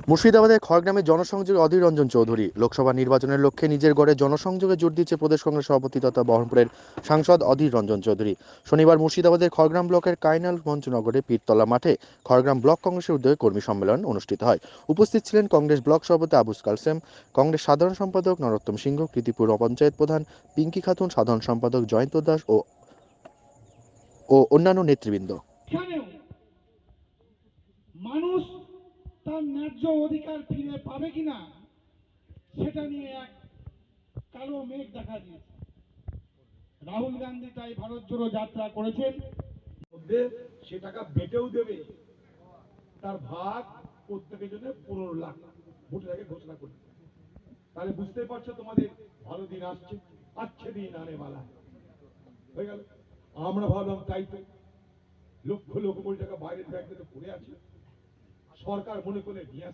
মুর্শিদাবাদের খড়গ্রামে জনসংযোগে অধীর রঞ্জন চৌধুরী। লোকসভা নির্বাচনের লক্ষ্যে নিজের গড়ে জনসংযোগে জোর দিচ্ছে প্রদেশ কংগ্রেস সভাপতি তথা বহরমপুরের সাংসদ অধীর রঞ্জন চৌধুরী। শনিবার মুর্শিদাবাদের খড়গ্রাম ব্লকের কাইনাল মঞ্চনগরে পীরতলা মাঠে খড়গ্রাম ব্লক কংগ্রেসের উদ্যোগে কর্মী সম্মেলন অনুষ্ঠিত হয়। উপস্থিত ছিলেন কংগ্রেস ব্লক সভাপতি আবুস কালসেম, কংগ্রেস সাধারণ সম্পাদক নরোত্তম সিংহ, কৃতিপুর পঞ্চায়েত প্রধান পিঙ্কি খাতুন, সাধারণ সম্পাদক জয়ন্ত দাস ও অন্যান্য নেতৃবৃন্দ। মানুষ তার ন্যায্য অধিকার ফিরে পাবে কিনা সেটা নিয়ে এক কালো মেঘ দেখা দিয়েছে। রাহুল গান্ধী তাই ভারত জোড়ো যাত্রা করেছেন, মধ্যে সে টাকা বেটেও দেবে, তার ভাগ প্রত্যেকের জন্য 15 লাখ ভোটের আগে ঘোষণা করবে। তাহলে বুঝতে পারছো তোমাদের ভালো দিন আসছে, আচ্ছে দিন আনে বালা হয়ে গেল। আমরা ভাবলাম তাই তো, লক্ষ লক্ষ কোটি টাকা বাইরের ব্যাংকে তো পড়ে আছে, সরকার মনে করে নিয়ে